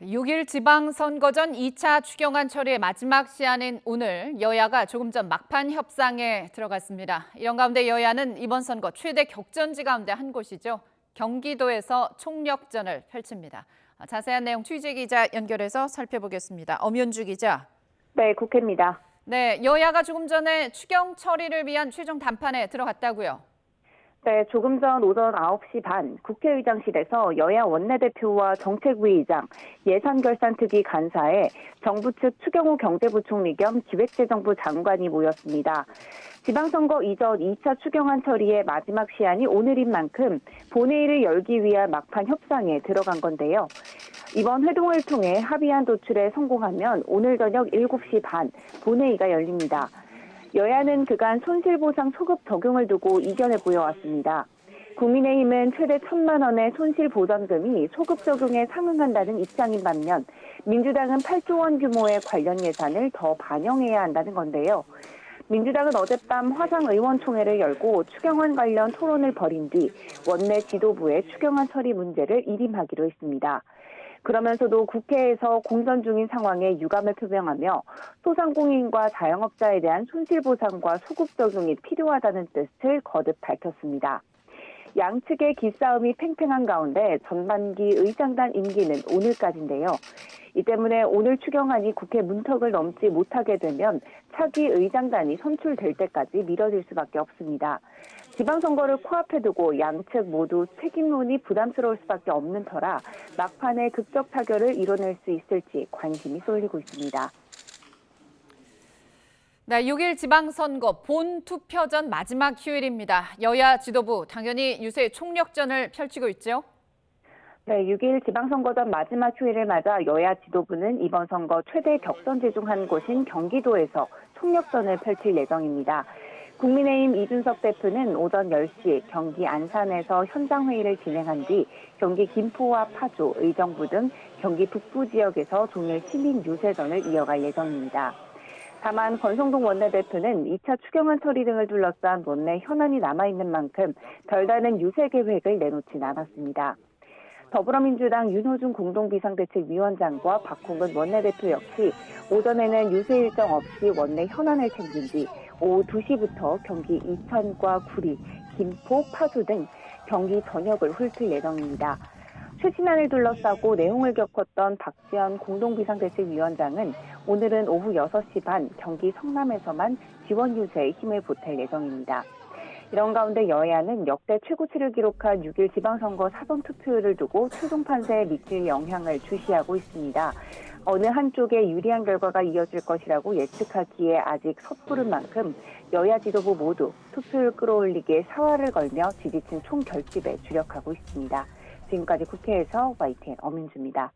6일 지방선거전 2차 추경안 처리의 마지막 시한인 오늘 여야가 조금 전 막판 협상에 들어갔습니다. 이런 가운데 여야는 이번 선거 최대 격전지 가운데 한 곳이죠. 경기도에서 총력전을 펼칩니다. 자세한 내용 취재 기자 연결해서 살펴보겠습니다. 엄연주 기자. 네, 국회입니다. 네, 여야가 조금 전에 추경 처리를 위한 최종談판에 들어갔다고요. 네, 조금 전 오전 9시 반 국회의장실에서 여야 원내대표와 정책위의장, 예산결산특위 간사에 정부 측 추경호 경제부총리 겸 기획재정부 장관이 모였습니다. 지방선거 이전 2차 추경안 처리의 마지막 시한이 오늘인 만큼 본회의를 열기 위한 막판 협상에 들어간 건데요. 이번 회동을 통해 합의안 도출에 성공하면 오늘 저녁 7시 반 본회의가 열립니다. 여야는 그간 손실보상 소급 적용을 두고 이견을 보여왔습니다. 국민의힘은 최대 1,000만 원의 손실보상금이 소급 적용에 상응한다는 입장인 반면 민주당은 8조 원 규모의 관련 예산을 더 반영해야 한다는 건데요. 민주당은 어젯밤 화상의원총회를 열고 추경안 관련 토론을 벌인 뒤 원내 지도부의 추경안 처리 문제를 일임하기로 했습니다. 그러면서도 국회에서 공전 중인 상황에 유감을 표명하며 소상공인과 자영업자에 대한 손실보상과 소급 적용이 필요하다는 뜻을 거듭 밝혔습니다. 양측의 기싸움이 팽팽한 가운데 전반기 의장단 임기는 오늘까지인데요. 이 때문에 오늘 추경안이 국회 문턱을 넘지 못하게 되면 차기 의장단이 선출될 때까지 미뤄질 수밖에 없습니다. 지방선거를 코앞에 두고 양측 모두 책임론이 부담스러울 수밖에 없는 터라 막판에 극적 타결을 이뤄낼 수 있을지 관심이 쏠리고 있습니다. 네, 6일 지방선거 본투표전 마지막 휴일입니다. 여야 지도부 당연히 유세 총력전을 펼치고 있죠. 네, 6일 지방선거전 마지막 휴일을 맞아 여야 지도부는 이번 선거 최대 격전지 중 한 곳인 경기도에서 총력전을 펼칠 예정입니다. 국민의힘 이준석 대표는 오전 10시 경기 안산에서 현장회의를 진행한 뒤 경기 김포와 파주, 의정부 등 경기 북부 지역에서 종일 시민 유세전을 이어갈 예정입니다. 다만 권성동 원내대표는 2차 추경안 처리 등을 둘러싼 원내 현안이 남아있는 만큼 별다른 유세 계획을 내놓진 않았습니다. 더불어민주당 윤호중 공동비상대책위원장과 박홍근 원내대표 역시 오전에는 유세 일정 없이 원내 현안을 챙긴 뒤 오후 2시부터 경기 이천과 구리, 김포, 파주 등 경기 전역을 훑을 예정입니다. 추진안을 둘러싸고 내용을 겪었던 박지원 공동비상대책위원장은 오늘은 오후 6시 반 경기 성남에서만 지원 유세에 힘을 보탤 예정입니다. 이런 가운데 여야는 역대 최고치를 기록한 6일 지방선거 사전투표를 두고 최종 판세에 미칠 영향을 주시하고 있습니다. 어느 한쪽에 유리한 결과가 이어질 것이라고 예측하기에 아직 섣부른 만큼 여야 지도부 모두 투표율 끌어올리기에 사활을 걸며 지지층 총결집에 주력하고 있습니다. 지금까지 국회에서 YTN 엄윤주입니다.